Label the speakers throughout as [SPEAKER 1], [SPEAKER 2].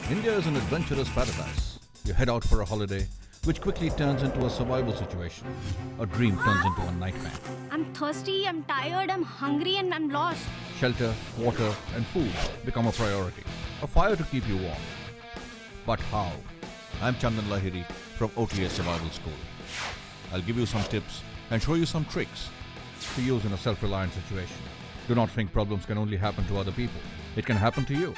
[SPEAKER 1] India is an adventurous paradise. You head out for a holiday, which quickly turns into a survival situation. A dream turns into a nightmare.
[SPEAKER 2] I'm thirsty, I'm tired, I'm hungry, and I'm lost.
[SPEAKER 1] Shelter, water, and food become a priority. A fire to keep you warm. But how? I'm Chandan Lahiri from OTA Survival School. I'll give you some tips and show you some tricks to use in a self-reliant situation. Do not think problems can only happen to other people. It can happen to you.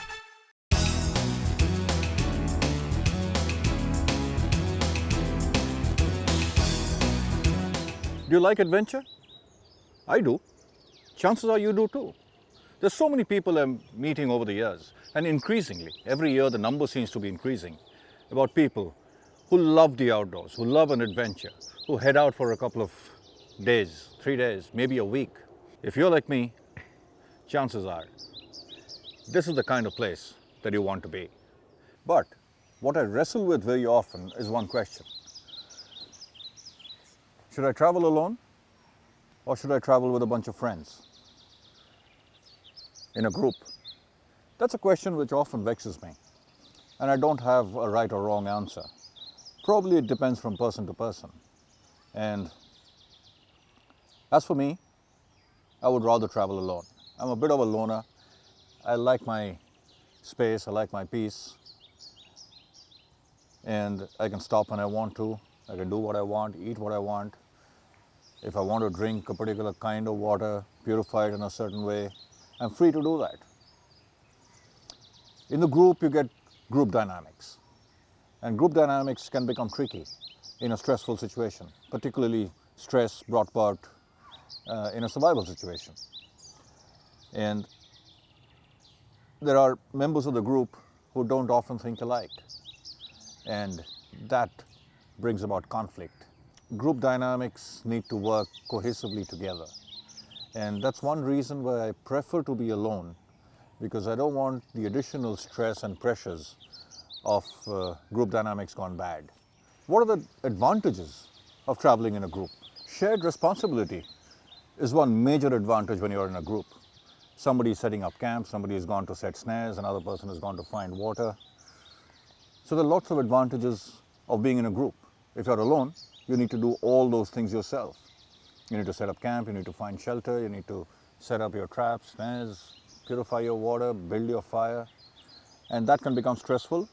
[SPEAKER 3] Do you like adventure? I do. Chances are you do too. There's so many people I'm meeting over the years, and increasingly, every year the number seems to be increasing, about people who love the outdoors, who love an adventure, who head out for a couple of days, 3 days, maybe a week. If you're like me, chances are this is the kind of place that you want to be. But what I wrestle with very often is one question. Should I travel alone, or should I travel with a bunch of friends in a group? That's a question which often vexes me, and I don't have a right or wrong answer. Probably it depends from person to person. And as for me, I would rather travel alone. I'm a bit of a loner. I like my space, I like my peace, and I can stop when I want to. I can do what I want, eat what I want. If I want to drink a particular kind of water, purified in a certain way, I'm free to do that. In the group, you get group dynamics. And group dynamics can become tricky in a stressful situation, particularly stress brought about in a survival situation. And there are members of the group who don't often think alike, and that brings about conflict. Group dynamics need to work cohesively together, and that's one reason why I prefer to be alone, because I don't want the additional stress and pressures of group dynamics gone bad. What are the advantages of traveling in a group? Shared responsibility is one major advantage when you're in a group. Somebody is setting up camp, somebody has gone to set snares, another person has gone to find water. So there are lots of advantages of being in a group. If you're alone, you need to do all those things yourself. You need to set up camp, you need to find shelter, you need to set up your traps, snares, purify your water, build your fire, and that can become stressful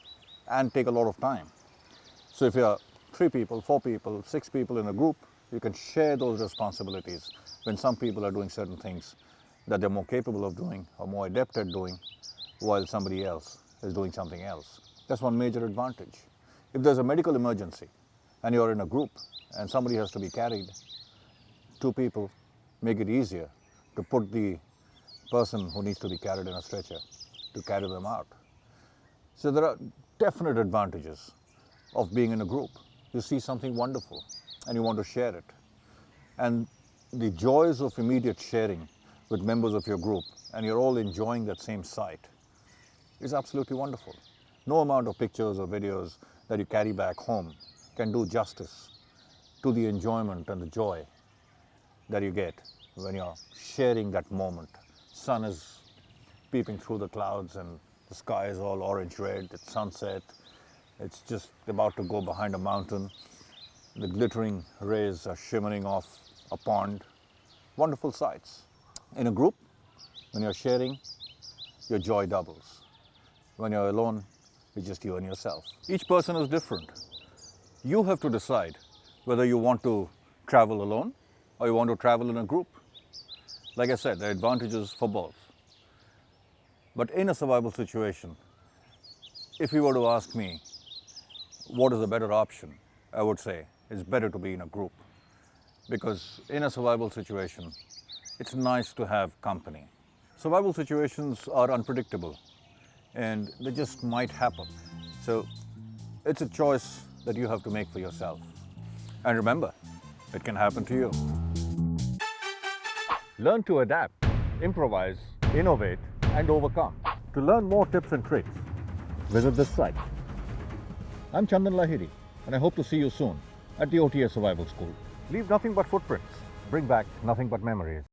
[SPEAKER 3] and take a lot of time. So if you're 3 people, 4 people, 6 people in a group, you can share those responsibilities when some people are doing certain things that they're more capable of doing or more adept at doing, while somebody else is doing something else. That's one major advantage. If there's a medical emergency and you're in a group and somebody has to be carried, 2 people make it easier to put the person who needs to be carried in a stretcher to carry them out. So there are definite advantages of being in a group. You see something wonderful and you want to share it. And the joys of immediate sharing with members of your group, and you're all enjoying that same sight, is absolutely wonderful. No amount of pictures or videos that you carry back home can do justice to the enjoyment and the joy that you get when you're sharing that moment. Sun is peeping through the clouds and the sky is all orange-red, it's sunset, it's just about to go behind a mountain. The glittering rays are shimmering off a pond. Wonderful sights. In a group, when you're sharing, your joy doubles. When you're alone, it's just you and yourself. Each person is different. You have to decide whether you want to travel alone or you want to travel in a group. Like I said, there are advantages for both. But in a survival situation, if you were to ask me what is a better option, I would say it's better to be in a group. Because in a survival situation, it's nice to have company. Survival situations are unpredictable and they just might happen. So it's a choice that you have to make for yourself. And remember, it can happen to you. Learn to adapt, improvise, innovate, and overcome. To learn more tips and tricks, visit this site. I'm Chandan Lahiri, and I hope to see you soon at the OTA Survival School. Leave nothing but footprints. Bring back nothing but memories.